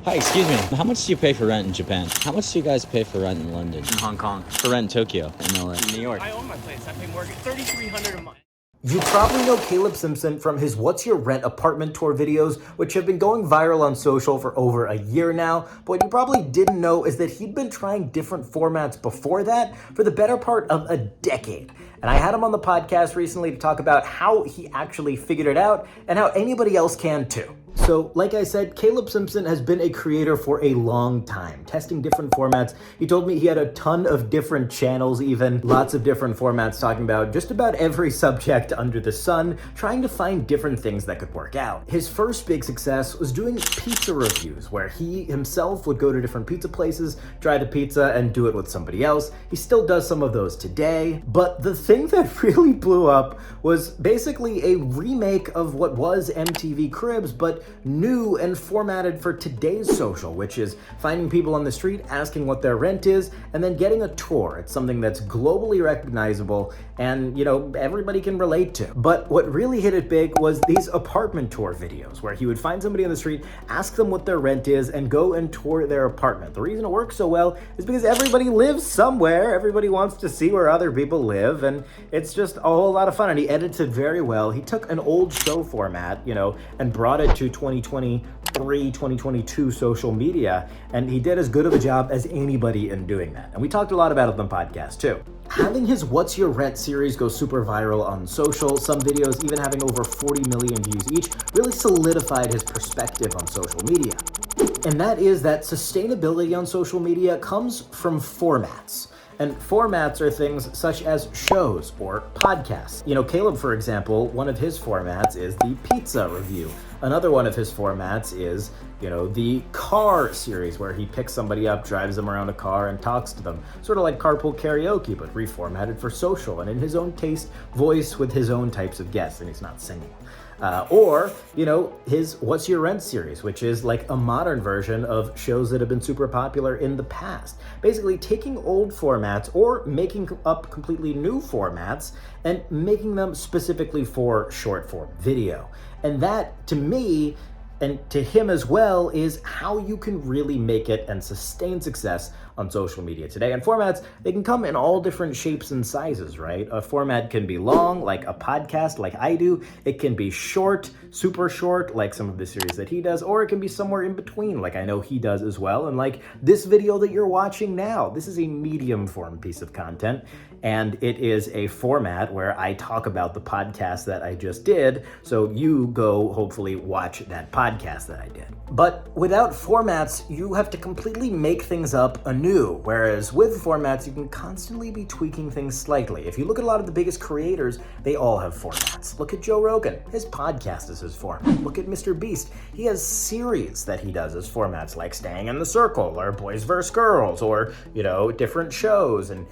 Hi, excuse me. How much do you pay for rent in Japan? How much do you guys pay for rent in London? In Hong Kong. For rent in Tokyo? In LA? In New York? I own my place. I pay mortgage $3,300 a month. You probably know Caleb Simpson from his What's Your Rent apartment tour videos, which have been going viral on social for over a year now. But what you probably didn't know is that he'd been trying different formats before that for the better part of a decade. And I had him on the podcast recently to talk about how he actually figured it out and how anybody else can too. So, like I said, Caleb Simpson has been a creator for a long time, testing different formats. He told me he had a ton of different channels, even lots of different formats, talking about just about every subject under the sun, trying to find different things that could work out. His first big success was doing pizza reviews, where he himself would go to different pizza places, try the pizza, and do it with somebody else. He still does some of those today, but the thing that really blew up was basically a remake of what was MTV Cribs, but new and formatted for today's social, which is finding people on the street, asking what their rent is, and then getting a tour. It's something that's globally recognizable and, everybody can relate to. But what really hit it big was these apartment tour videos, where he would find somebody on the street, ask them what their rent is, and go and tour their apartment. The reason it works so well is because everybody lives somewhere. Everybody wants to see where other people live, and it's just a whole lot of fun. And he edits it very well. He took an old show format, and brought it to 2023, 2022 social media, and he did as good of a job as anybody in doing that. And we talked a lot about it on the podcast too. Having his What's Your Rent series go super viral on social, some videos even having over 40 million views each, really solidified his perspective on social media. And that is that sustainability on social media comes from formats. And formats are things such as shows or podcasts. Caleb, for example, one of his formats is the pizza review. Another one of his formats is, the car series, where he picks somebody up, drives them around a car, and talks to them. Sort of like carpool karaoke, but reformatted for social and in his own taste, voice with his own types of guests, and he's not singing. Or his What's Your Rent series, which is like a modern version of shows that have been super popular in the past. Basically taking old formats or making up completely new formats and making them specifically for short form video. And that, to me, and to him as well, is how you can really make it and sustain success on social media today. And formats, they can come in all different shapes and sizes, right? A format can be long, like a podcast, like I do. It can be short, super short, like some of the series that he does, or it can be somewhere in between, like I know he does as well. And like this video that you're watching now, this is a medium form piece of content, and it is a format where I talk about the podcast that I just did, so you go hopefully watch that podcast that I did. But without formats, you have to completely make things up anew, whereas with formats, you can constantly be tweaking things slightly. If you look at a lot of the biggest creators, they all have formats. Look at Joe Rogan, his podcast is his format. Look at Mr. Beast, he has series that he does as formats, like Staying in the Circle, or Boys vs. Girls, or, different shows, and,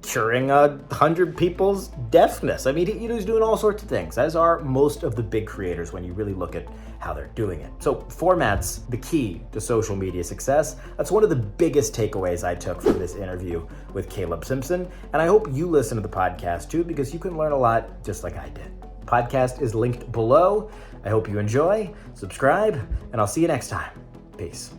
curing 100 people's deafness. I mean, he's doing all sorts of things, as are most of the big creators when you really look at how they're doing it. So formats, the key to social media success. That's one of the biggest takeaways I took from this interview with Caleb Simpson. And I hope you listen to the podcast too, because you can learn a lot just like I did. Podcast is linked below. I hope you enjoy, subscribe, and I'll see you next time. Peace.